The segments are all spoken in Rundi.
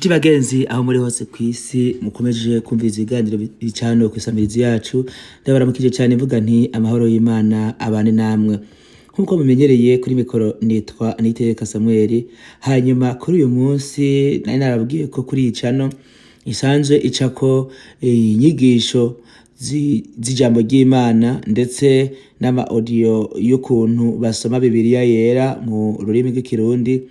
Nshuti bagenzi aho muri hose kw'isi mukomeje kumviriza ibiganiro bicano kw'isamirizi yacu, ndabaramukije cyane mvuga nti amahoro y'Imana abane namwe. Nkuko mumenyereye kuri mikoro nitwa Niyitegeka Samuel, hanyuma kuri uyu munsi nari narabwiye ko kuri icano isanzwe icako inyigisho z'ijambo ry'Imana ndetse n'ama audio y'ukuntu basoma Bibiliya yera mu rurimi rw'ikirundi.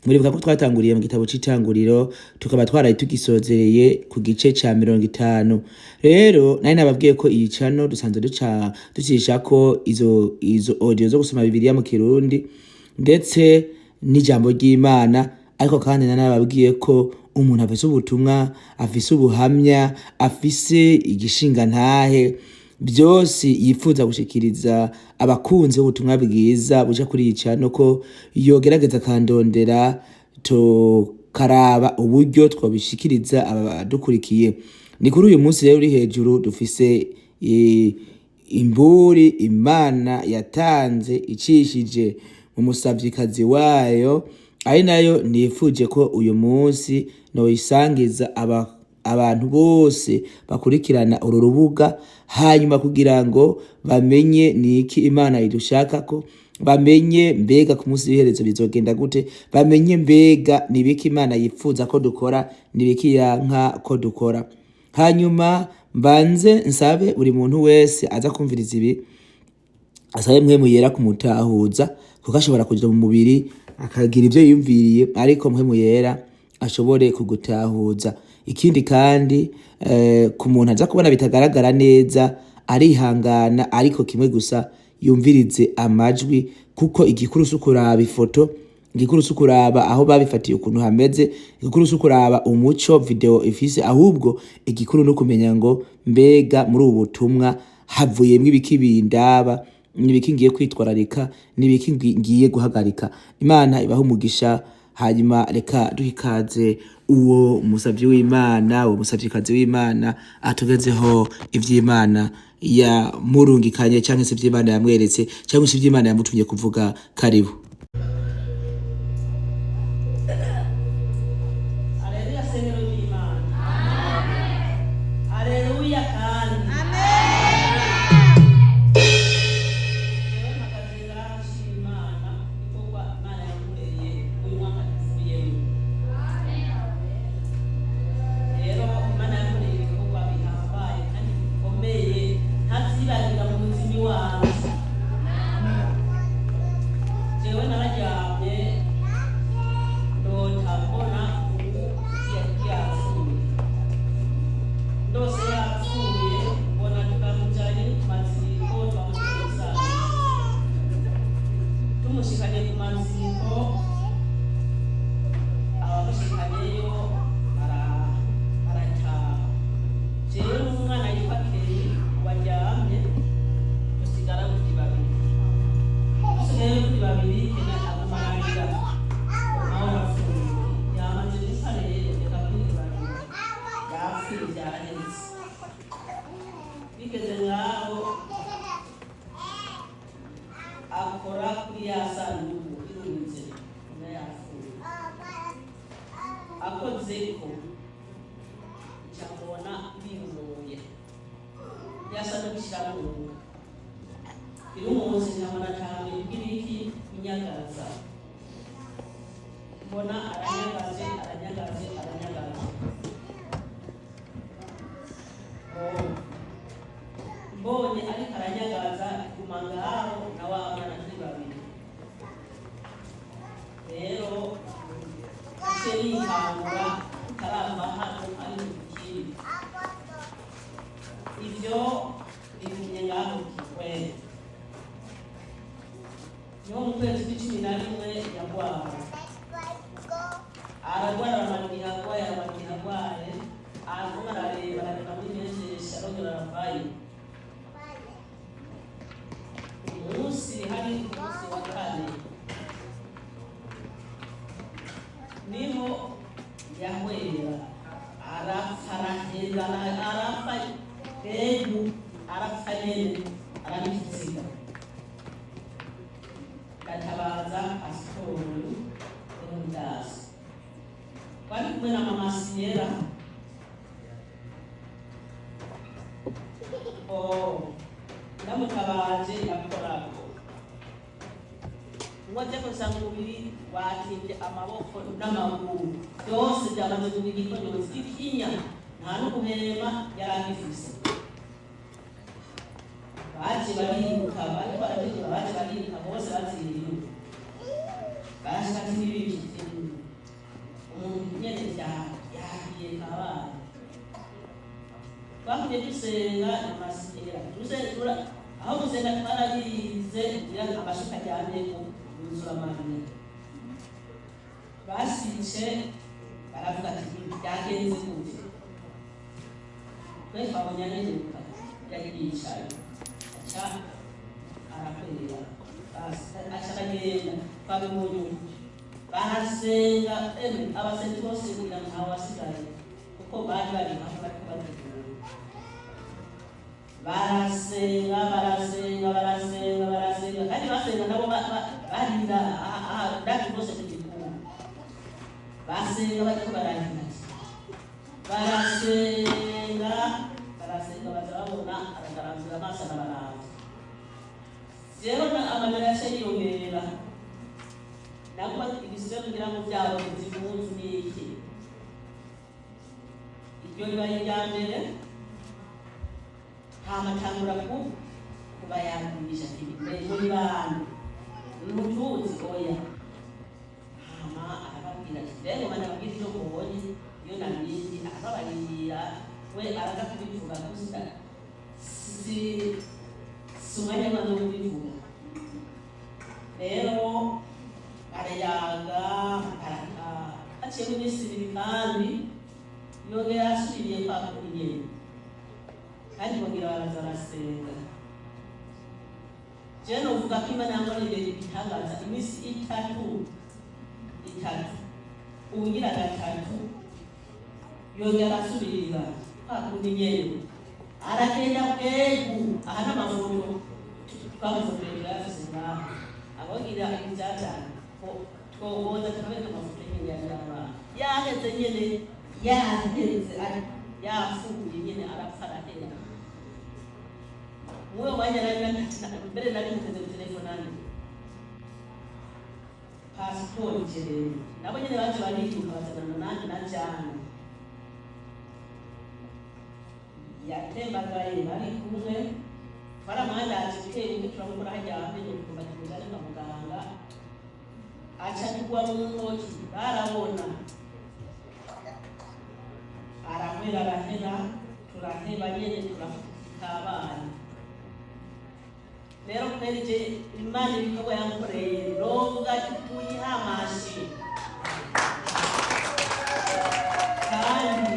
Muribuka ko twatanguriye mu gitabo c'itanguriro tukaba twaraye tugisozereye ku gice ca 50. Rero nari nababwiye ko iyi channel dusanzwe ducisha ko izo audio zo gusoma Bibiliya mu kirundi ndetse n'ijambo ry'Imana, ariko kandi nari nababwiye ko umuntu afise ubutumwa, afise ubuhamya, afise igishinga ntahe byose yifuza gushikiriza abakunzi b'ubutumwa bwiza buja kuri iyi channel ko yogerageza kandondera tukaraba uburyo twabishikiriza abadukurikiye. Ni kuri uyu munsi rero uri hejuru dufise imburi Imana yatanze icishije mu musavyikazi wayo, ari nayo nifuje ko uyu munsi noyisangiza abantu bose bakurikirana uru rubuga, hanyuma kugira ngo bamenye niki Imana idushaka ko, bamenye mbega ku munsi w'iherezo bizogenda gute, bamenye mbega nibiki Imana yifuza ko dukora, nibiki yanka ko dukora. Hanyuma mbanze nsabe buri muntu wese aza kumviriza ibi asabe mwe muyera kumutahuza, kuko ashobora kuja mu mubiri akagira ivyo yiyumviriye, ariko mwe muyera ashobore kugutahuza. Ikindi kandi ku muntu aza kubona bitagaragara neza arihangana, ariko kimwe gusa yumvirize amajwi, kuko igikuru sukuraba ifoto, igikuru sukuraba aho babifatiye ukuntu hameze, igikuru sukuraba umuco video ifise, ahubwo igikuru no kumenya ngo mbega muri ubu butumwa havuyemwe ibiki bindaba, nibiki ngiye kwitwararika, nibiki ngiye guhagarika. Imana ibaho umugisha. Hanyuma reka duhikaze uwo musavyi w'Imana, uwo musavyikazi w'Imana atugezeho ivy'Imana ya murungikanye canke se ivy'Imana yamweretse canke se ivy'Imana yamutumye kuvuga. Karibu. akozeko cyabona bimuye yasana bishiraho irumuzi nyamana cyane ibiriki inyagaza mbona aranyagaze mbonye ari aranyagaza kumangaro na wabana babiri rero seri kangura karamba hano ari ikindi ivyo bikunye ngaho kweli yo mwezi w'icumi na rimwe yagwara aragwara aramagiragwaye aravuga arareba muri message arongera arabaye umunsi hari umunsi wa kane niho yahwera arafara arafa hebu arafanyene arabisiga katabaza asitoro n'undasi bari kumwe na na mama Sierra. Ndamutabaje yakorako ngoje kusanga umubiri watinde amaboko n'amaguru byose byamaze kubigirwa byose ikinya nta no guhema yarangifise baje bariruka bari barabiga baje bariruka bose baziriye barashaka n'ibiki umuntu nyene yahiye kabana bakuye dusenga amasira dusenga aho gusenga twarabize kugira ngo abashuka cyane kuzura amahane basice baravuga ati byagenze gute twe twabonye neza yagicaye aca arakwera acagenda twabimunyu barasenga abasenzi bose kugira ngo ntawe wasigaye kuko bari bari hafi bariko bategura barasenga kandi basenga nabo barira ndaki bose kugikungu basenga bariko barahina barasenga bazabona aragaramzira amaso n'abaranzi rero amarira yaciye yiyongera nako ibisibe kugira ngo byabo zimunsi n'iki iryo riba irya mbere hamatangura kubayandisha muri bantu n'umutuzi oya hama arababwira ati rero banabwira icyo mubonye iyo nabizi arababarira we araza kubivuga gusa si umwanya mwana wo kubivuga rero arayaga haciye iminsi ibiri kandi yongera asubiriye kwa kuriye kandi bongera baraza barasenga je novuga ko Imana yankoreye ibitangaza iminsi itatu ubugira gatatu yongera asubirira kwa kuriye aragenda bwegu aha n'amafoto twamufotorera yafise ngaho abogira ibyajana twoboza tukabereka amafoto y'inganyama yaheze nyene yaheze yafuye nyene arapfa arahera muwe mwanya mbere nari muteze ku telefonani pasiporo jerere nabo nyene baje bariruka bazanana nanje najana yatembagaye bari kumwe baramandaje gutera imiti turamukora hajya amenye kuva kujana na muganga aca kugwa mu ntoki barabona aramwera arahera turaheba nyene turakabana rero kwerije Imana ibikorwa yankoreye novuga tuyihamashe kandi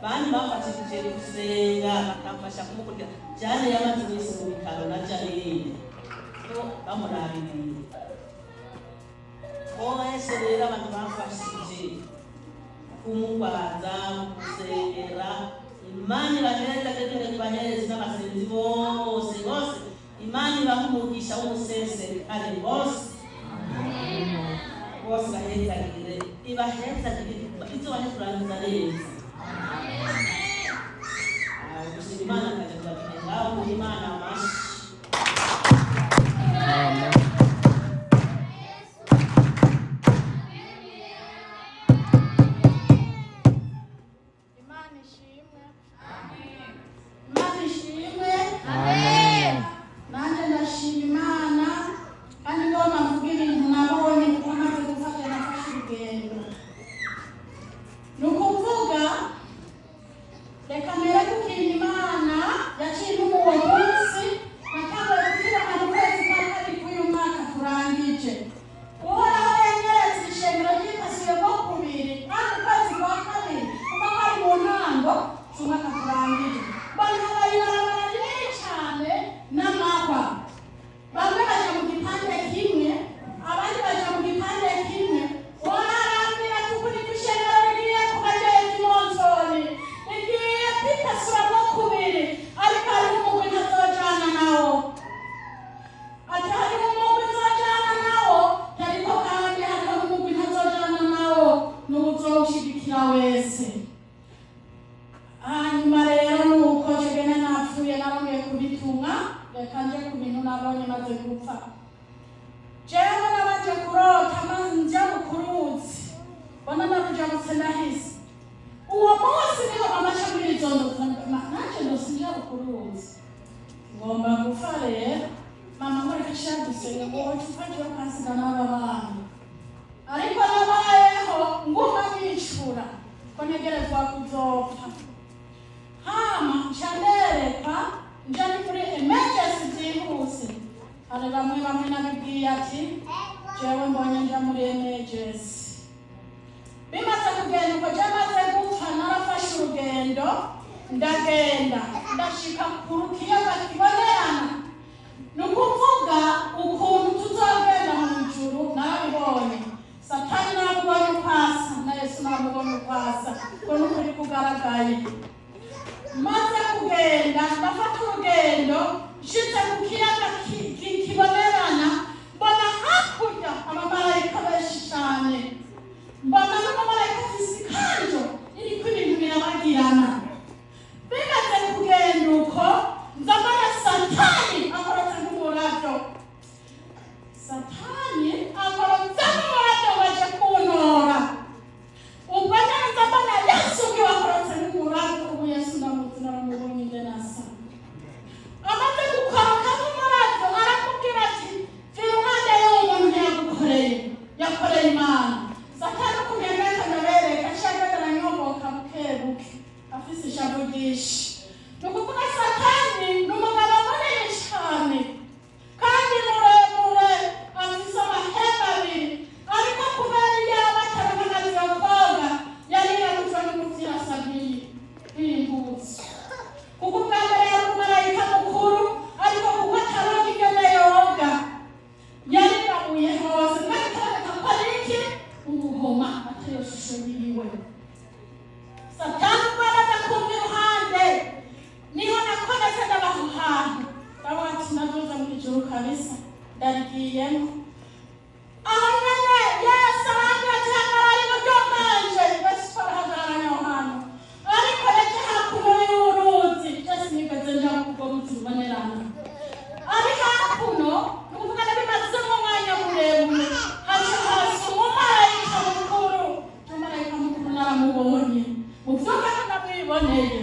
bandi bafatishije gusenga bakamfasha kumukurikira Jane yamaze iminsi mu bitaro na Janine ko bamurabiriye bose rero abantu bafashije kumugwaza gusengera Imana ibahereza kandi ibahereza n'abasenzi bose Imana ibahumugisha w'umusese kandi bose bahezagire ibahezagire izo bahezagiriza neza Imana katika ngaho Imana mashi amen Imana ishimwe amen Imana ishimwe amen nanje ndashima Imana kandi ngoma mvuga ibintu nabonye kuko maze gufata nafashe urugendo umukira wese. Hanyuma rero nuko jegene napfuye narongeye kubitunga, reka nje ku bintu nabonye maze gupfa. Jewe nabanje kurota maze nja ku ruzi, bona narujabutse ndahise. Uwo munsi niho amaca muri izo ndoto, nanje ndosinja ku ruzi. Ngomba gupfa rero, mama mureka shira gusenga ngo tufaje bakansiga n'aba bana. Ariko nabayeho nguma bicura ko ntegerezwa kuzopfa. Hama chandereka njani kuri emergency byihuse. Hari bamwe nabibwiye ati jewe mbonye nja muri emergency. Bimaze kugenda uko jamaze gupfa narafashe urugendo ndagenda ndashika ku kiyaga kibonerana. Nukuvuga ukuntu tuzogenda mu ijuru narabibonye. Satani namubonye ukwasa na Yesu namubonye ukwasa ko nukuri kugaragaye. Maze kugenda ndafata urugendo nshitse ku kiyaga kibonerana, mbona hakurya abamarayika benshi cyane, mbona n'umumarayika afise ikanzu iriko ibintu birabagirana. Bimaze kugenda uko nzabona Satani akorotse nk'umuravyo. Satani akorotse nk'umuravyo waje kuntora. Ubwo nza mbona Yesu ngiwe akorotse nk'umuravyo. Ubu Yesu ndamubonye ingene asa. Amaze gukoroka nk'umuravyo arakubwira ati vira umwana y'umuntu yakoreye Imana. Satani kugenda akanabereka ashaka aranyoboka bukebuke afise ijambo ryinshi. Nukuvuga Satani ni umugabo munini cyane kandi muremure, afise amahembe abiri, ariko kubera yaba atarabagaza koga yari yarutse n'umuvyirasa nk'impuzu. Kuko ubwa mbere yari umumarayika mukuru, ariko kuko ataronka ingene yoga yari yamuye hose, kandi kaboneka ko ari iki ubuhoma ateye shusho yiwe. Satani ubwo amaze kumva iruhande niho nakomeze ndabaho hantu ndavuga ati naduza mu ijuru kabisa ndarigiyemo. Aho nyene Yesu arambwira ati hagarara iburyo bwanje. Yesu arahagararanye aho hantu, ariko yaje hakuno y'uruzi. Yesu nigeze nja kubwo ruzi rubonerana, ariko hakuno nukuvuga nabimazemo umwanya muremure. Haca hasi umumarayika mukuru. Umumarayika mukuru naramubonye mu vyuka namwiboneye.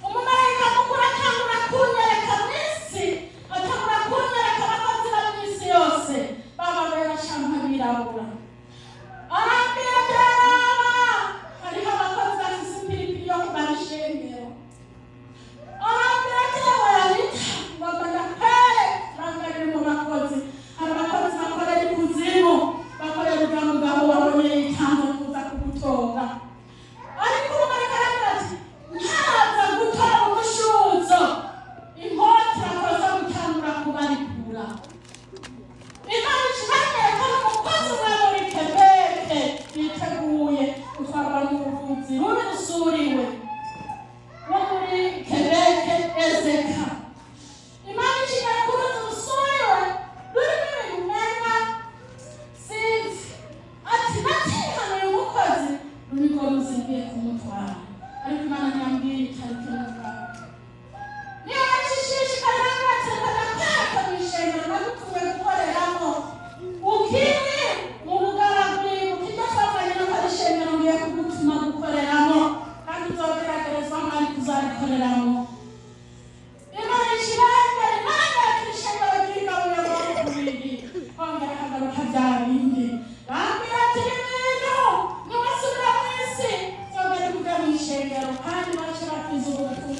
Umumarayika mukuru atangura kunyereka mw'isi, atangura kunyereka abakozi bari mw'isi yose baba bera canke abirabura. Arambwira byaraba hariho abakozi bafise impiripiri yo kubara ishengero. Arambwira jewe yanita ngomba ndapere rangarire mu bakozi. Hari abakozi bakorera ikuzimu, bakorera urya mugabo wabonye yitanze kuza kugutora. Ariko umumarayika arambwira ati ntaza gutora umushuzo, inkota irakoza gutangura kubarikura. Imana ishimanyereka n'umukozi umwe muri Kebeke yiteguye gutwarwa n'uruzi rubi rusuriwe wo muri Kebeke Ezeka. Imana ishimanyereka uruzi rusuriwe rurimo ibintu umenga sinzi. Ati natihana uyu mukozi runiko ruzingiye kumutwara, ariko Imana ntiyambwiye itariki n'umugabo. Niyo yacishishikariye agateka ndakwereka mw'ishengero nagutumye gukoreramo. Ukiri mu bugaraguri ukirya twavanye no kwa ishengero ngiye kugutuma gukoreramo, kandi uzogeragerezwamo ariko uzarikoreramo. Imana ishimanyereka Imana yakishengero ry'ingabo y'abakubiri kongera akagaruka bya bindi. Bambwira ati ibintu nubasubira mw'isi zongera kuja mw'ishengero kandi bace bakiza ubutumwa.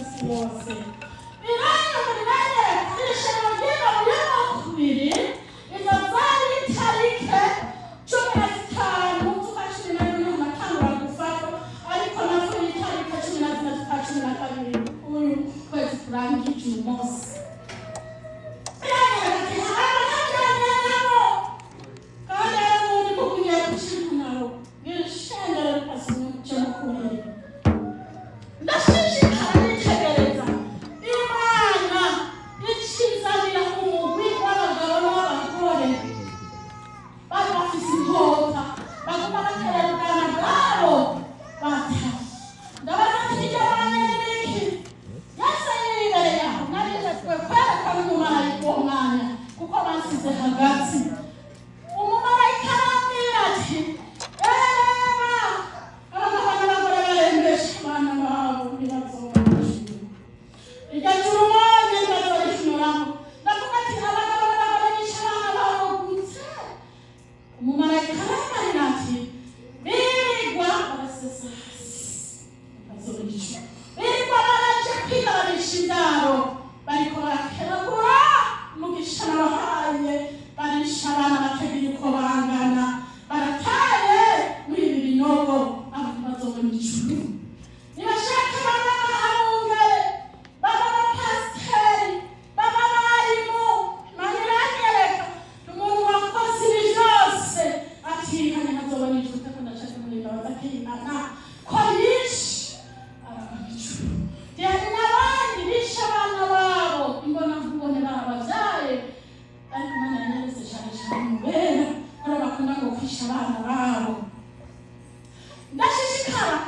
ndashishikara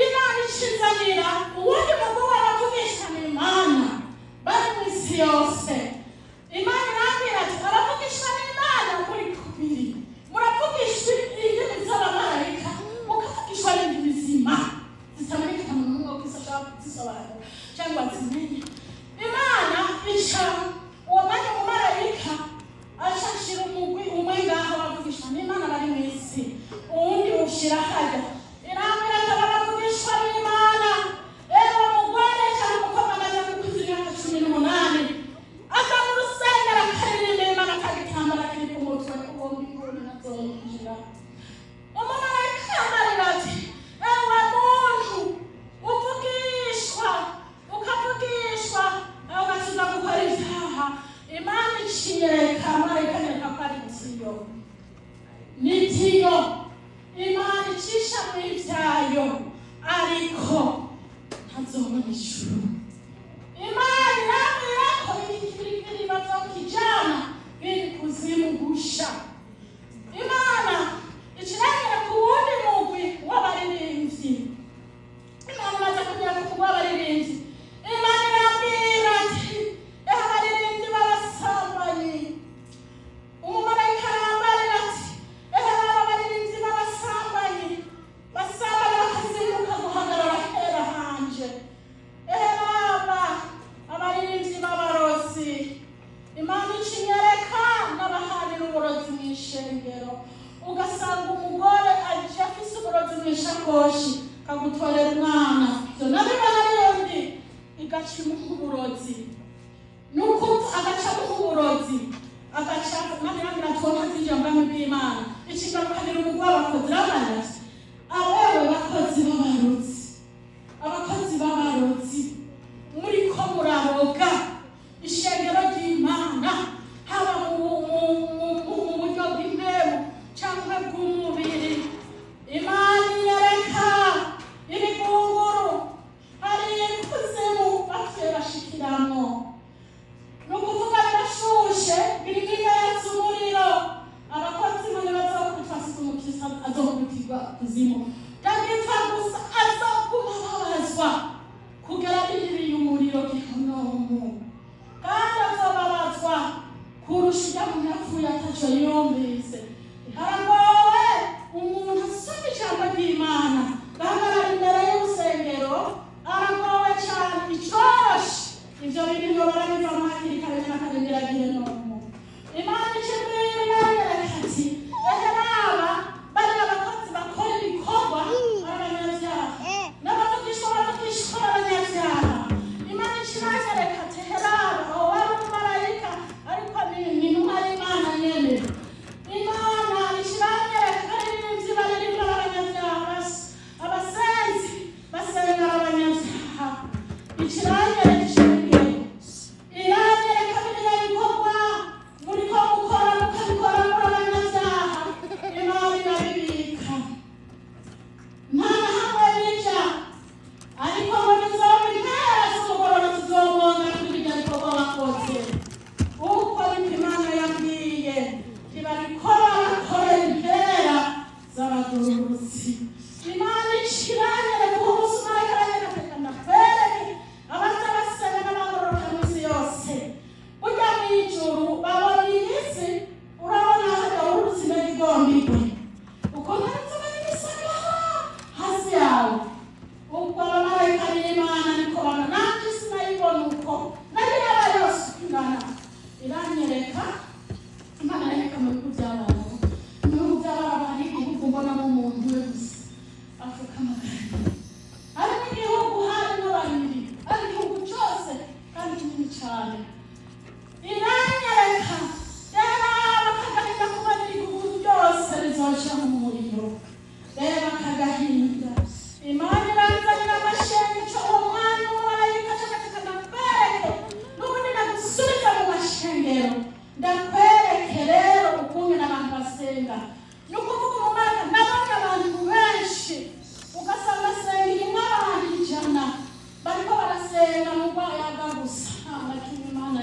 Imana ikizanira uwundi mugabo abavugishana Imana bari mu isi yose. Imana irambwira ati abavugishana Imana muri kubiri muravugishwa indimi z'abamarayika mukavugishwa n'indimi zima zitamenyekana mu mwuka w'isi ashaka kuzisobanura cyangwa zimenye. Imana ica uwo mwanya umumarayika ashashira umugwi umwe ngaho bavugishana Imana bari mu isi, uwundi ushira hajya irambwira ati abavugishwa n'Imana ewe mugore cyangwa umukobwa amaze gukuza imyaka 18 aza mu rusengero akaririmba Imana akagitambara kiri ku mutwe uwo mbinguni nazoyinjira. Umumarayika amarira ati ewe muntu uvugishwa ukavugishwa aho gakiza gukora ibyaha, Imana iciyereka marayika nereka ko ari tiyo nitiyo Imana icisha mu ibyayo ariko ntazobona ijuru. Imana irambwira ko ibikirikiri bazokijana biri kuzimu gusha. Imana ikirangira ku wundi mugwi w'abaririmbyi. Imana imaze kugera ku mugwi w'abaririmbyi, Imana irambwira ati abaririmbyi b'abasambanyi. Umumarayika arambarira ati abaririmbyi b'abasambanyi basambana bakazimuka guhagarara hera hanje. Baba abaririmbyi b'abarozi, Imana ikinyereka n'abahanira uburozi mu ishengero, ugasanga umugore aje afise uburozi mu ishakoshi kagutorera umwana ibyo nabibona yundi igaca imuha uburozi nuko agaca amuha uburozi agaca Imana irambwira twonka zinjira mu bwami bw'Imana ikigarukanira umugwi w'abakozi irambwira ati abewe bakozi b'abarozi, abakozi b'abarozi muriko muraroga ishengero ry'Imana haba mu buryo bw'impemu cyangwa bw'umubiri. Imana yereka ibigunguru hari ikuzimu bapfuye bashikiramo, ni ukuvuga birashushe birimo imetsa umuriro. Abakozi bane bazokutwasiza umukristo azokubitirwa kuzimu ndagipfa gusa azoguma babazwa kugera bihiriye umuriro gihonomu, kandi azobabazwa kurusha ujya mu yapfuye ataco yumvise. Haragowe umuntu asoma ijambo ry'Imana gahagarara imbere y'urusengero, aragowe cyane icoroshe ivyo bintu barabivamo hakiri kare n'akarengera gihenomu. Imana ikibwira irambwira ati eheraba bari abakozi bakora ibikorwa abanyabyaha n'abavugishwa bavugishwa abanyabyaha. Imana ikiranyereka ati heraba aho wari umumarayika ariko ni intumwa y'Imana nyene. Imana ikiranyereka abaririmbyi baririmba abanyabyaha, abasenzi basenga abanyabyaha. Ikiranyereka ishengero iranyereka biriya bikorwa muriko mukora mukabikora muri abanyabyaha. Imana irabibika nta na hamwe bija, ariko ngo bizoba impera z'umugoroba tuzobonga kuri birya bikorwa bakoze. Uko niko Imana yambwiye ntibarikora bakora impera z'abagororotsi. Imana ikiranyereka uwo munsi umarayika aranyereka ati ndakwereke abaza basenga n'abagororoka mu isi yose. Burya mw'ijuru babona iyi si, urabona hajya uruzina rw'igombigwe ukuntu inzoga n'imisagaho hasi yawe. Ubwo abamarayika b'Imana niko bana nanjye sinayibona uko nari yaba yose ingana. Iranyereka Imana yareka mu bihugu by'abantu, mu bihugu by'abana bari igihugu mbonamo umuntu we gusa afuka amagana. Ari mu gihugu harimo babiri, ari igihugu cyose kandi kinini cyane. Iranyereka reba bakagahinda kubona ibihugu byose bizoca mu muriro, reba bakagahinda. Imana iranzanira amashengesho uwo mwanya umumarayika ashaka ndakwereke n'ubundi ndagusubiza mu mashengero, ndakwereke rero ukungene abantu basenga. Ni ukuvuga umumarayika nabonye abantu benshi ugasanga basenga imwe abantu 100 bariko barasenga n'ubwo yaga gusa nta na kimwe Imana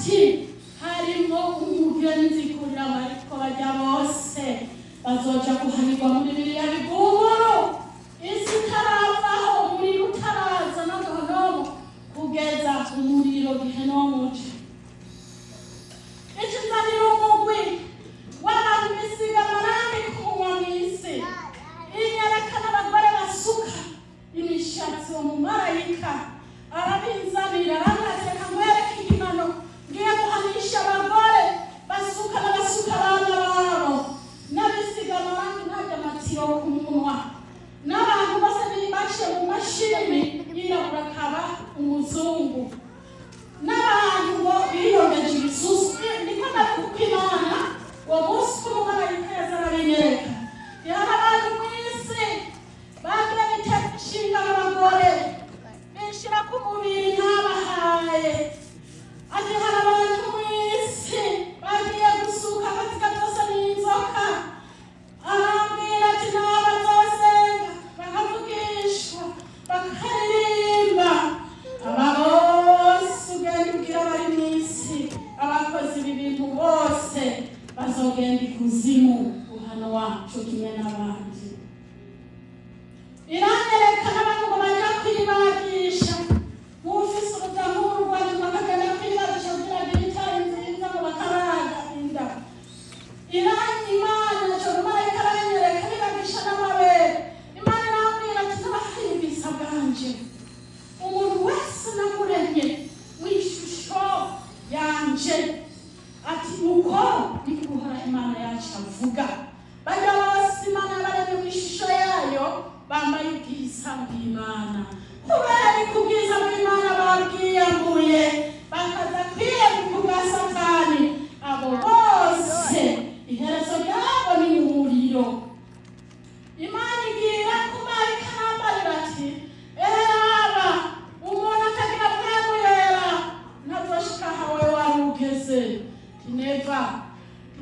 ati harimo umugenzi kurira bariko bajya bose bazoja guhanirwa muri biriya biguburu isi itaravaho umuriro utaraza n'agahonomo kugeza umuriro gihenomuce ikizanira umugwi w'abantu bisiga amarangi ku munwa mw'isi inyerekana abagore basuka imishatsi uwo mumarayika arabinzanira aranateka nkwereke igihano ngiye guhanisha abagore basuka n'abasuka abana babo n'abisiga amarangi ntajya amatiro ku munwa n'abantu bose baciye mu mashini yirabura akaba umuzungu n'abantu bo biyogeje ibisusu niko ndavuga Imana uwo munsi w'umumarayika yaza arabinyereka hari abantu mw'isi bagiye bitera inshinga abagore bishira ku mubiri ntabahaye ati hari abantu mw'isi bagiye gusuka akaziga byose n'inzoka arambwira ati nabo bazosenga bakavugishwa bakaririmba aba bose ugenda ubwira bari mw'isi abakoze ibi bintu bose bazogenda ikuzimu uhano wacu kimwe n'abandi iranyereka n'abantu ngo bajya kwibagisha nk'ufise ubudahuru rwanda bakagenda kwibagisha kugira ngo ibitari nziza ngo bakaraga inda Imana umumarayika aranyereka bibagisha n'amabere Imana irambwira ati n'abahiribisa bwanje umuntu wese namuremye w'ishusho yanje ati uko ni guhora Imana yacu avuga bajya bose Imana yabaremye mu ishusho yayo bambaye ubwiza bw'Imana kubera kubwiza bw'Imana babwiyambuye bakaza kwiyambuka ubwa Satani abo bose iherezo ryabo ni umuriro Imana igira ku marayika arambarira ati aba umuntu atagira mpemu yera ntazoshika hawe wari ugeze neva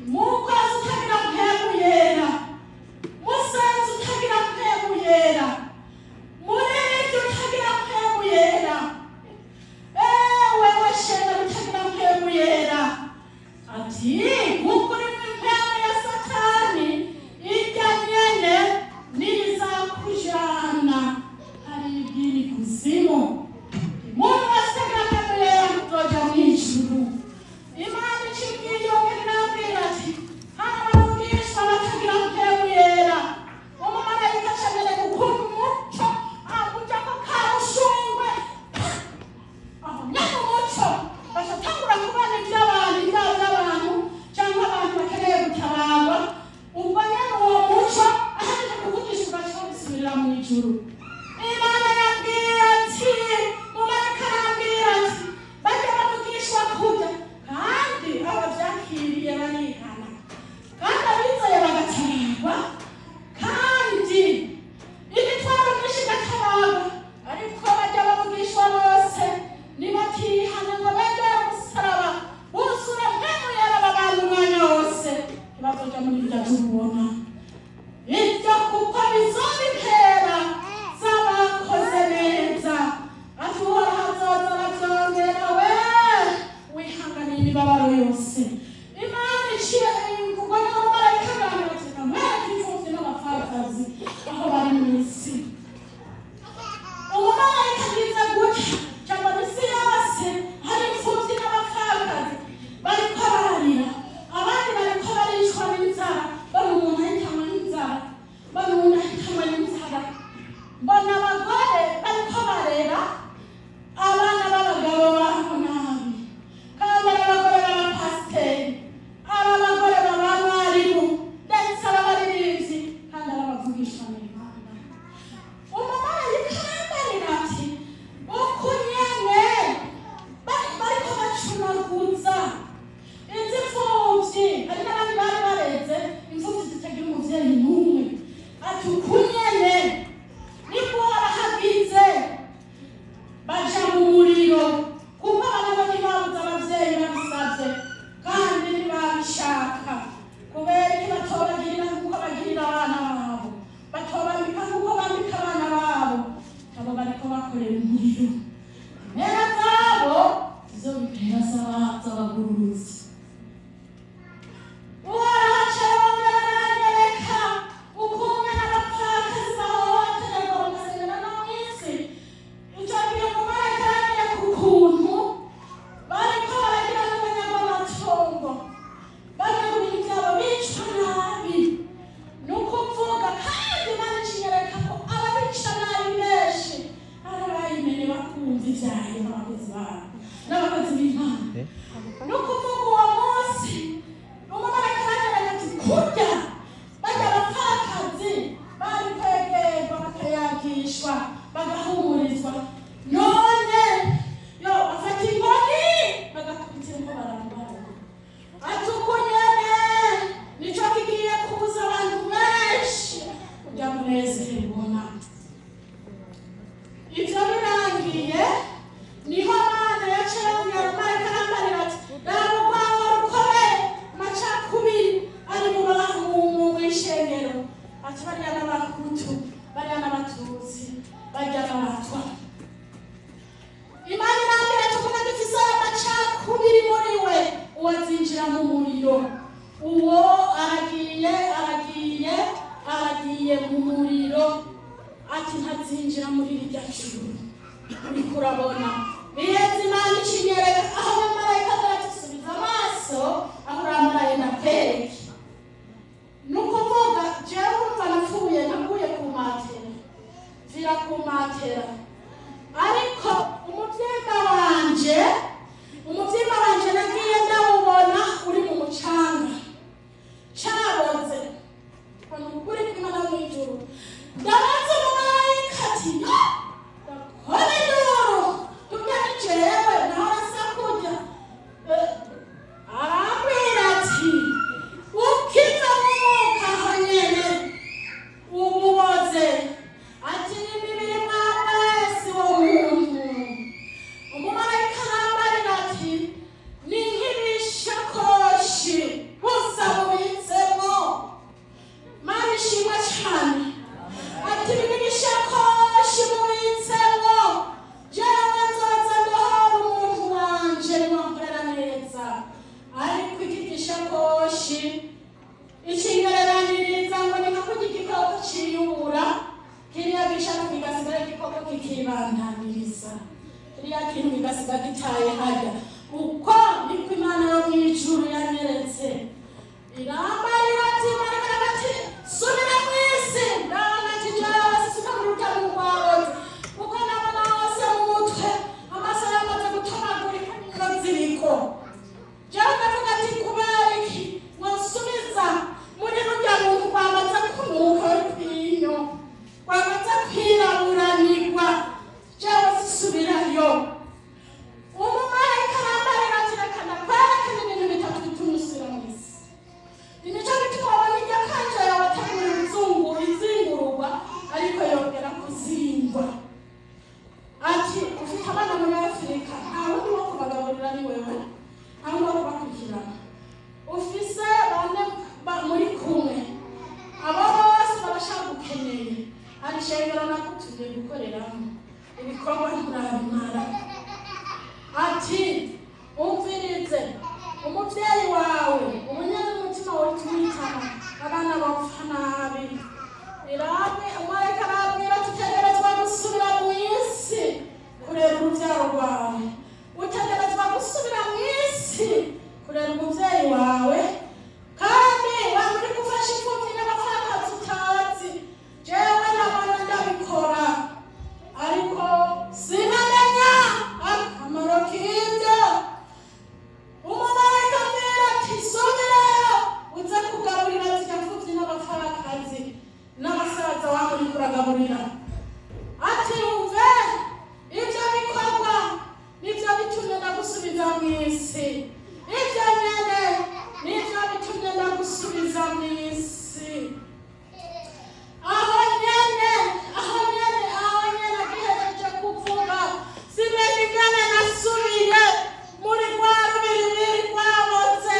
mukozi utagira mpemu yera musenzi utagira mpemu yera muririmbyi utagira mpemu yera wewe shenge utagira mpemu yera ati mukuri mpemu ya Satani ijya nyene nizakujana hari ibiri kuzimu umuntu wese utagira mpemu yera muzoja mw'ijuru Imana icibwira iyo ngira ati hano barabwishwa batagira mpemu yera umumarayika acagere gukunda umuco amuja ko karushungwe aho nyine umuco bashatangura kubona iby'abantu cyangwa abantu bakeneye gutabarwa ubwo nyine uwo muco ahejeje kuvugisha ugaca bisubirira mu ijuru Imana yabwiye ati umumarayika arambwira ati bajya bavugishwa kujya kandi ababyakiriye barihana kandi abizeye bagatabarwa kandi imitwaro myinshi igatabarwa ariko bajya bavugishwa bose nibatihana ngo begere umusaraba buzure mpemu yera babana umwanya wose ntibazoja muri irya jurubona ibyo kuko bizoba intera z'abakoze neza ati uhoraho azoza arabyongera wihanganiye imibabaro yose Imana iciye kugwa n'umumarayika aganira ati kamwereke imfubyi n'abapfakazi aho bari mw'isi umumarayika agize gutya cyangwa isi yose hari imfubyi n'abapfakazi bariko bararira abandi bariko baricwa n'inzara bari umuntu ahitanwa n'inzara bari umuntu ahitanwa n'inzara mbona abagore bariko barera abana b'abagabo baho nabi kandi ari abagore b'abapasiteri ari abagore b'abarimu ndetse ari abaririmbyi kandi ari abavugisha n'Imana umumarayika arambarira ati uku nyene bariko bacunaguza izi imfubyi hari n'abandi bari bareze imfubyi zitagira umuvyeyi n'umwe ati uku nyene nibwo barahagize baja mu muriro kuko abana ntibabuze abavyeyi babisavye kandi ntibabishaka kubera iki batobagirira nk'uko bagirira abana babo batobambika nk'uko bambika abana babo abo bariko bakorera umuriro impera zabo zizobipera z'abaguruzi. Uhoraho yongera aranyereka ukuntu n'abapfakazi bahohoterwa bagasigara no mu isi. Icyo gihe umumarayika aranyereka ukuntu bariko baragira n'abanyagw'amatongo bajya mu bintu byabo bicwa nabi. Ni ukuvuga kandi Imana ikinyereka ko ababica nabi benshi ari abayimenye bakumva ibyayo n'abakozi babo n'abakozi b'Imana. Ni ukuvuga uwo munsi umumarayika aranyereka ati kurya bajya abapfakazi bari kwegerwa bakayagishwa bagahumurizwa, none yo bafata inkoni bagakubitiramo barambara. Ati uko nyene nico kigiye kubuza abantu benshi kujya munezerwa. Ivyo birangiye niho Imana yaciye yongera umumarayika arambarira ati raba urwango rukomeye amacakubiri ari mu ishengero. Ati barya n'abahutu barya n'abatutsi barya n'abatwa. Imana irambwira ati ukuntu dufise amacakubiri muri we uwo azinjira mu muriro. Uwo aragiye mu muriro. Ati ntazinjira muri rirya juru uriko urabona. Biheze Imana ikinyereka aho umumarayika azatusubiza amaso aho urambaraye ndakwereke. Ni ukuvuga jewe urumva napfuye naguye ku matera mvira ku matera, ariko umuvyimba wanje nagiye ndawubona uri mu mucanga caboze. Ni ukuri kw'Imana mw'ijuru ndabaza umumarayika ati ndakora induru tubwira ni jewe naho nasa kurya. Arambwira ati ukiva mu mwuka aho nyene ububoze. Ati n'imibiri mw'amaraso wo muntu. Umumarayika arambarira ati ni nk'ibishakoshi gusa mubitsemo. Mana ishimwe cyane. Ati ni nk'ibishakoshi mubitsemo. Jewe nzoza ndohora umuntu wanje nimwankorera neza. Ariko iki gishakoshi ikingereraniriza ngo ni nka kurya igikoko ciyubura, kiriya gishaka kigasigara igikoko kikibandaniriza, kiriya kintu kigasigara gitaye harya. Uko niko Imana yo mw'ijuru yanyeretse. Irambarira ati marayika ati subira mw'isi. Ndabona ati jewe sisuka mu rutaro rwawe kuko nabona hose mu mutwe amaso yamaze gutomagurika n'ingo ziriko. Jewe ndavuga ati kubera iki mwosubiza muri rurya muntu rwamaze kunuka rw'inyo rwamaze kwiraburanirwa. Jewe sisubirayo. Umumarayika arambarira ati reka ndakwerekana ibintu bitatu bituma usubira mw'isi. Ni nico gituma wabona irya kanja yawe atangura izingururwa ariko yongera kuzingwa. Ati ufite abana muri Afurika nta wundi wo kubagaburira ni wewe, nta wundi wo kubakurikirana. Ufise bane muri kumwe, abo bose barashaka gukeneye. Hari ishengero nakutumye gukoreramo ibikorwa nturabimara. Ati umvirize umuvyeyi wawe umunyana umutima wawe tumwitana abana bapfa nabi. Irabe umumarayika arambwira tutegerezwa gusubira mw'isi kurera uruvyaro rwawe. Utegerezwa gusubira mw'isi kurera umuvyeyi wawe, kandi wamuri gufasha imfuvyi n'abapfakazi utazi. Jewe nabona ndabikora ariko sinamenya akamaro k'ivyo. Umumarayika ambwira ati subirayo uze kugaburira zirya mfuvyi n'abapfakazi n'abasaza wabo uriko uragaburira. Ati umve ivyo bikorwa nivyo bitumye ndagusubiza mw'isi. Ivyo nyene nivyo bitumye ndagusubiza mw'isi. Aho nyene agihejeje kuvuga simenye ingene nasubiye muri rwa rubiribiri rwaboze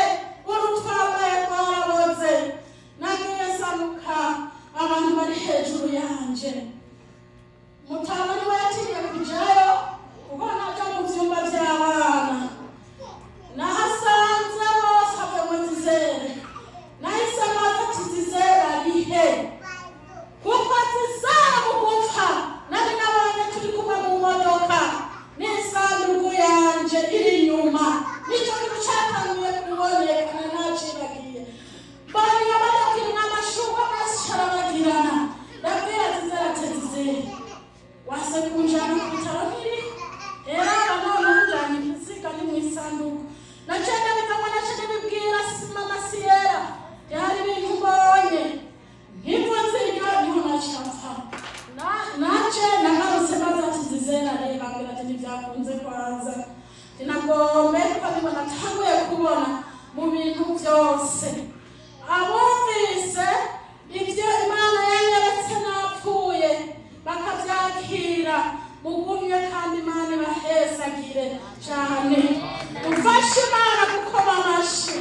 urutwambaye rwaraboze. Nagiye samuka abantu bari hejuru yanje. Mutama niwe yatinye kujayo kuko naja mu vyumba vy'abana. isanduku naciye ndabivamo naciye ndabibwira mama Siyera hari ibintu mbonye nkivuze iryo niho naciye mpfa naciye nagarutse maze ati Zizera reba mbwira ati ntibyakunze kwaza tinagombe kuko nibo natanguye kubona mu bintu byose abumvise ibyo Imana yanyeretse napfuye bakabyakira mugumye kandi Imana ibahezagire cyane umfashe Imana kuko bamashi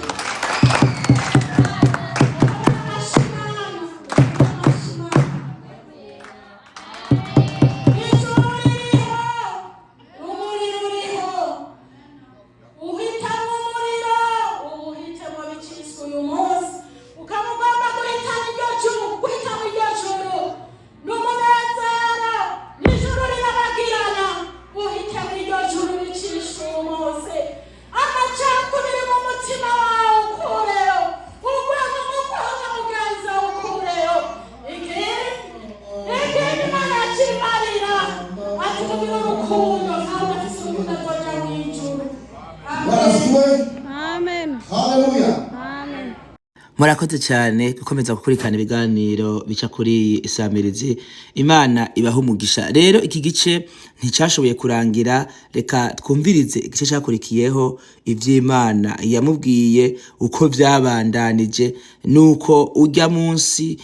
murakoze cyane gukomeza gukurikirana ibiganiro bica kuri Isamirizi. Imana ibaha umugisha. Rero iki gice nticyashoboye kurangira, reka twumvirize igice cyakurikiyeho ivy'Imana yamubwiye uko byabandanije, nuko ujya munsi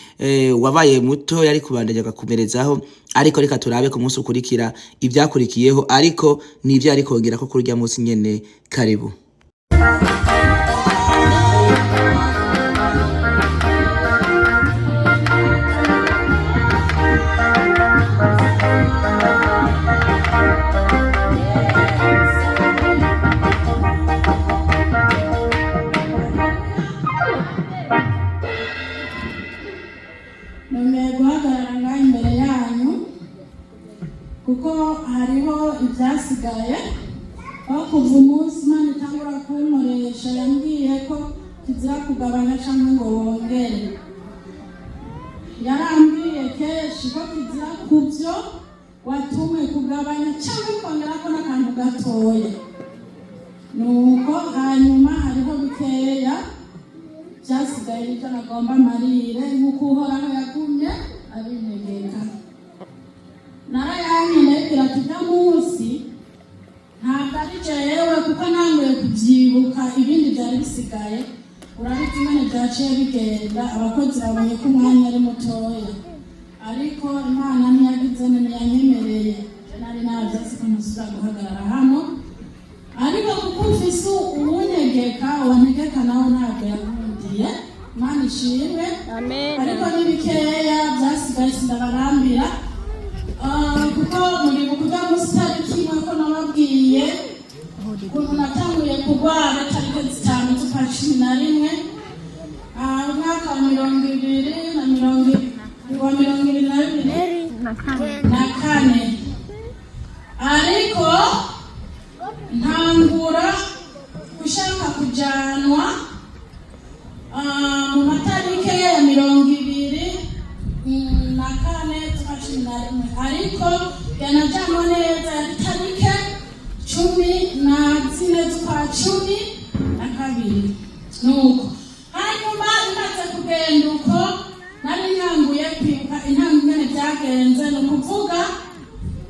wabaye muto yari kubandanya agakomerezaho, ariko reka turabe ku munsi ukurikira ibyakurikiyeho, ariko nivyo ari kongera ko kuri ujya munsi nyene. Karibu. guhagarara imbere yanyu kuko hariho ibyasigaye aho kuva umunsi Imana itangura kunkoresha yambwiye ko kizira kugabanya cyangwa ngo wongere. Yarambwiye kenshi ko kizira kubyo watumwe kugabanya cyangwa kongera ko n'akantu gatoya. Nuko hanyuma hariho bikeya byasigaye ibyo nagomba marire nk'uko Uhoraho yagumye abintegeka. Narayanyereka tujya munsi ntabwo ari jewe kuko nanguye kubyibuka ibindi byari bisigaye. Urabona imana byaciye bigenda, abakozi babonye ko umwanya ari mutoya, ariko Imana ntiyagize ntiyanyemereye. Nari nabyasi ko ntuza guhagarara hano, ariko kuko ufise uwunyegeka wantegeka nawe ntabwo yakundiye. Imana ishimwe. Amen. Ariko n'ibikeya byasigaye sindabarambira kuko muri bukuda musitari kimwe ko nababwiye ukuntu natanguye kurwara tariki 5 z'ukwa 11 umwaka wa 2024 ariko ntangura gushaka kujanwa mu matariki ya 2024 ariko yanajanwa neza tariki 14 z'ukwa 12. Nuko hanyuma imaze kugenda uko nari ntanguye kwibuka intambwe byagenze, no kuvuga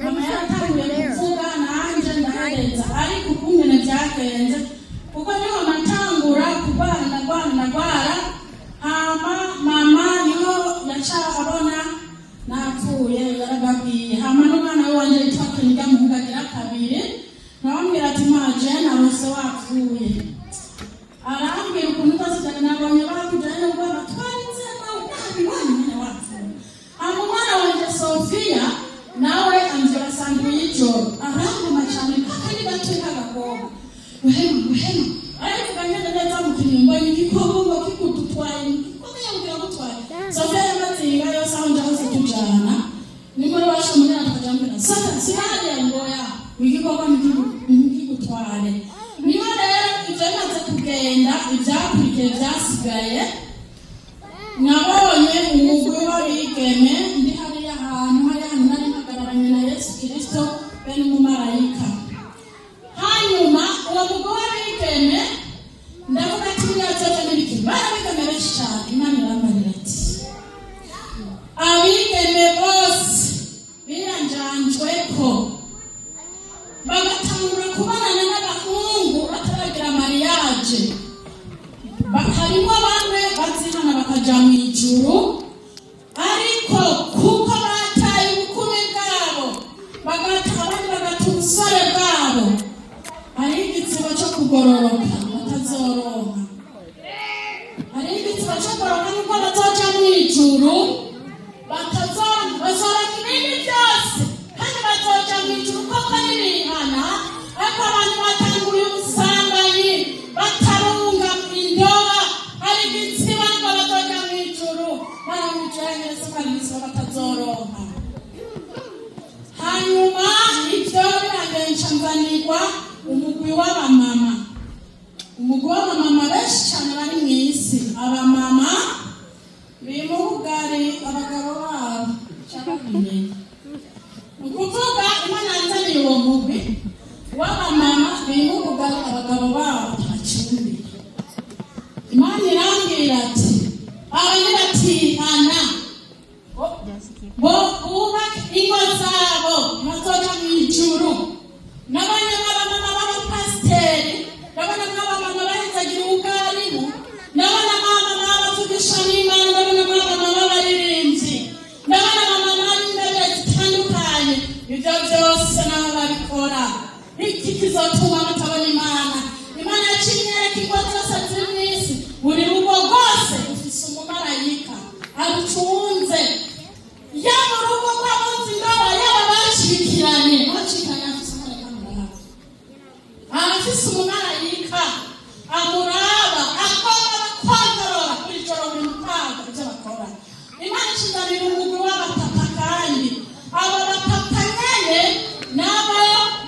mama yaratanguye kuvuga nanje ndahereza, ariko ukuntu byagenze kuko niho natangura kurwara hama mama niho yaca abona napfuye. Yarababwiye hama n'umwana we wanje yitwa Kiniga muhugagira kabiri, nawambwira ati maje narose wapfuye. Arambwira ukuntu twasijana nabonye bakujanye ngo batwaritse nabi wanyine wapfuye. Hama umwana wanje Sofia nawe anjira sanduye ijoro arangoma cyane kaka ni gato kagakobwa guhema ariko kanyene neza mu kinyumba igikobwa kikudutwaye kwamenya gutwaye. Sofia yamaze yibayo sanje hose tujana nimuri washa muri atakajambira sasa sirali ya ngoya igikobwa nikigutware. Niyo rero ibyo bimaze kugenda ibyakurikiye byasigaye, nabonye umugwi w'abigeme ndi hariya ahantu nari mpagararanye na Yesu Kristo bene umumarayika. Hanyuma uwo mugwi abigeme ndavuga ati mwazoja n'ibiki barabigeme benshi cyane. Imana irambarira ati abigeme bose biranjanjweko bagatangura kubonana n'abahungu bataragira mariage. Harimo bamwe bazihana bakaja mu ijuru, ariko kuko bataye ubukumi bwabo bagataha abandi bagata ubusore bwabo, hari igitsibo cyo kugororoka batazoronka. Hari igitsibo cyo kugororoka nuko bazoja mu ijuru bazoronka ibindi byose, kandi bazoja mu ijuru koko n'ibihana. Ariko abantu batanguye ubusambanyi batarunga indoa, hari igitsibo ariko bazoja mu ijuru baramujengeza ukanisa batazoronka. Hanyuma ibyo biragenca nzanirwa umugwi w'abamama. Umugwi w'abamama benshi cyane bari mu isi. Abamama birimo ubugari abagabo babo cyabamenye. Ukuvuga Imana yanzaniye uwo mugwi w'abamama birimo ubugari abagabo babo ntacumbi. Imana irambwira ati abanyabatihana bo bubake ingo zabo bazoja mu ijuru. N'abanyamabanga b'abapasiteri, n'abanyamabanga bahezagira ubwarimu, n'abanyamabanga bavugisha n'Imana, n'abanyamabanga b'abaririmbyi, n'abanyamabanga b'indabyo zitandukanye. Ibyo byose nabo babikora. Iki kizotuma batabona Imana. Imana yacinyereka ingo zose ziri mu isi, buri rugo rwose rufise umumarayika arucunze. Yaba urugo rw'abuzi ndaba yaba bashikiranye afise umumarayika afise umumarayika amuraba akora bakontorora buri joro buri mutaga ibyo bakora. Imana ishizanira umugwi w'abapapa, kandi abo bapapa nyene nabo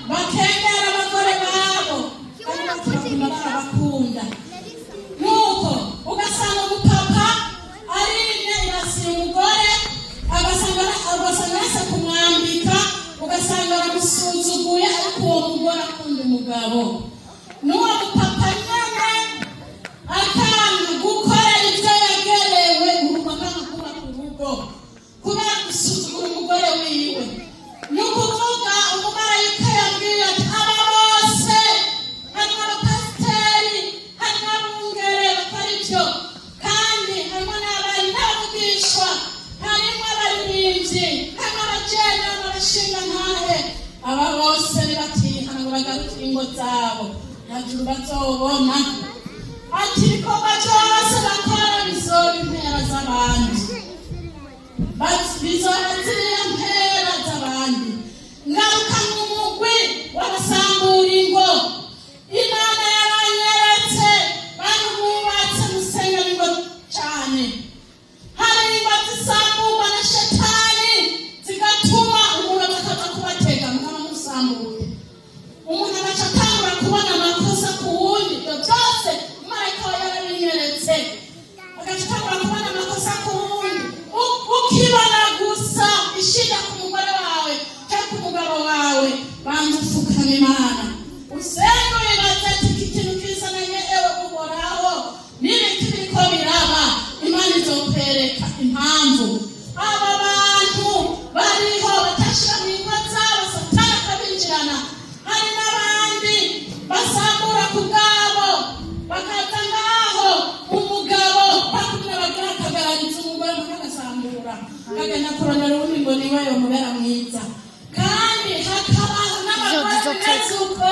bakengera abagore babo, kandi bakunda barabakunda. Nuko ugasanga umupapa arinye irasiye umugore, ugasanga yase kumwambika, ugasanga aramusuzuguye, ariko uwo mugore akunda umugabo. N'uwo mupapa nyene akanga gukorera ibyo yagerewe, urugo akanga kubaka urugo kubera gusuzugura umugore wiwe. Ni ukuvuga umumarayika yabwiye ati aba bose, harimo abapasiteri, harimo abungere bakora ibyo, kandi harimo n'abari n'abavugishwa, harimo abaririmbyi, harimo abajene, abashinga ntahe. Aba bose nibatihana ngo bagarukire ingo zabo nta juru bazobona. Ati ibikorwa byose bakora bizoba impera z'abandi, bizoba ziriya mpera z'abandi. Ngaruka mu mugwi w'abasambura ingo. Imana yaranyeretse bantu bubatse musenga ingo cyane. Hari ingo zisamburwa na shetani zigatuma umuntu akaza kubatega mukamusambuye. Umuntu agaca atangura kubona amakosa ku wundi. Ibyo byose umumarayika we yarabinyeretse. Agaca atangura kubona amakosa ku wundi. Ukibona gusa ishinga ku mugore wawe cyangwa ku mugabo wawe, banza upfukama Imana usenga wibaza ati iki kintu kizananye ewe uhoraho n'ibiki biriko biraba. Imana izokwereka impamvu. Aba bantu bariho batashira mu ingo zabo, Satani akabinjirana. Hari n'abandi basambura ku bwabo, bakaza ngaho umugabo bakubwira bagira akagarariza umugore mukagasambura, akagenda kurondera uwundi ngo niwe yomubera mwiza. Kandi hakabaho n'abagore bimeze uko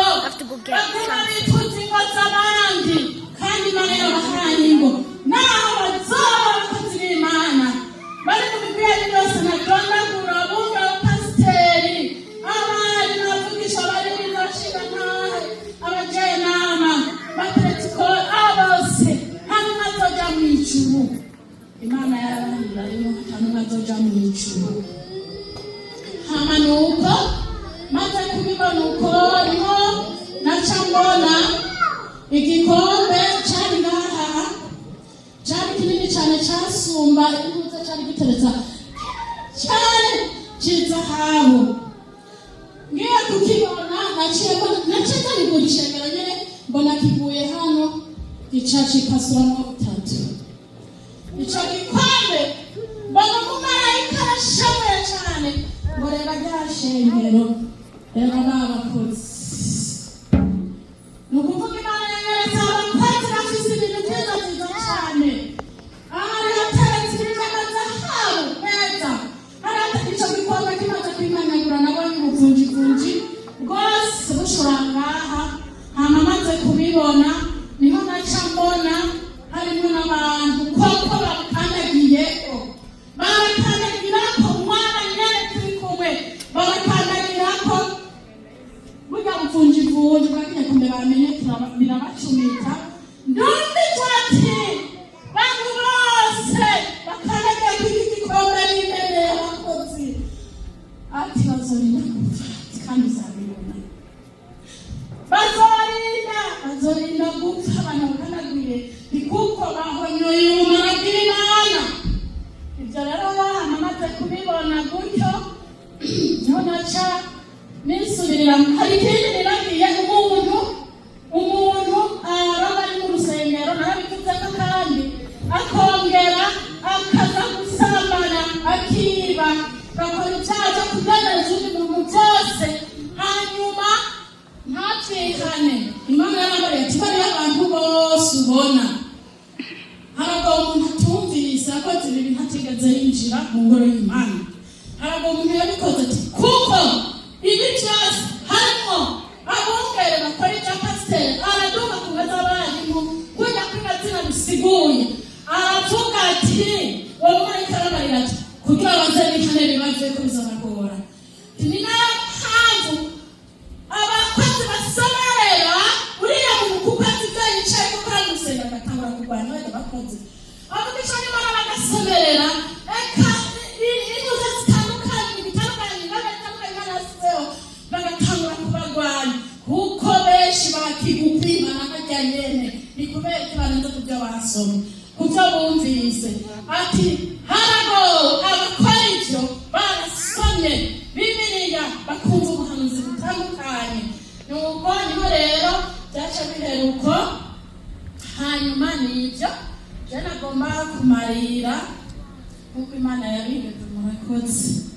baguma bifuza ingo z'abandi, kandi Imana yabahaye ingo. Naho bazoba abakozi b'Imana bari mu migwi yose nadondagura, bumva abapasiteri, abari n'abavugisha, abaririmbyi, abashinga ntahe, abajenama, baperetikori, abo bose nta n'umwe azoja mu ijuru. Imana yarabahindura rero nta n'umwe azoja mu ijuru. Hama nuko maze kubibona uko niho naca mbona igikombe cari ngaha, cari kinini cyane cyasumba impuza, cari giteretse cyane cy'izahabu. Ngiye kukibona naciye nigurisha nyene mbona kivuye hano gica cipasuramwo butatu. Ico gikombe mbona umumarayika arashavuye cane ngo reba rya shengero, reba n'abakozi. Ni ukuvuga Imana yanyeretse abakozi bafise ibintu vyiza vyiza cane. Aha hateretse ibintu vy'amazahabu meza. Ico gikombe kimaze kwimanyagura nabonye ubuvunjivunji bwose bushora ngaha. Hama maze kubibona niho naca mbona harimo n'abantu koko bakandagiyeko. Barakandagirako umwana nyene turi kumwe, barakandagirako burya buvunjivunji bwagiye kumbe bamenye birabacumita. Ndumvijwe ati bantu bose bakandagiye kuri iki gikombe n'imbere y'abakozi ati bazorinda gupfa kandi uzabibona. Bazorinda gupfa abantu bakandagiye ni kuko bahonyoye ubumara bw'Imana. Ibyo rero bahama maze kubibona gutyo niho naca nisubirira. Hari ikindi niragiye umuntu araba ari mu rusengero narabivuzeko kandi akongera akaza gusambana akiba gakora icyaha cyo kudendereza undi muntu byose hanyuma ntabyihane. Imana yarambariye ati bariya abantu bose ubona haragwa umuntu atumvise akoze ibi bintu atigeze yinjira mu ngoro y'Imana. Haragwa umuntu yabikoze ati kuko ibi byose harimo abungere bakora ibya pasiteri araduka ku ngazi abarimu kujya kuri mazina bisiguye aravuga ati uwo marayika arabarira ati kugira baze bihane bibaze ko bizabagora. Ni nayo mpamvu abakozi basomerera uriya muntu kuko azi ibyo yicaye kuko aramusenga agatangura kurwanya bajya bakozi avuga icyo n'Imana bagasomerera eka inyuze zitandukanye bitandukanye Imana zitandukanye Imana yasizeho bagatangura kubagwanya kuko benshi bakigupa Imana bajya nyene. Ni kubera ko barenze ku byo basomye ku byo bumvise ati harago abakora ibyo barasomye Bibiliya bakumva ubuhanuzi butandukanye. Nuko niho rero byaca biheruko hanyuma nibyo je nagomba kumarira kuko Imana yabigeze murakoze.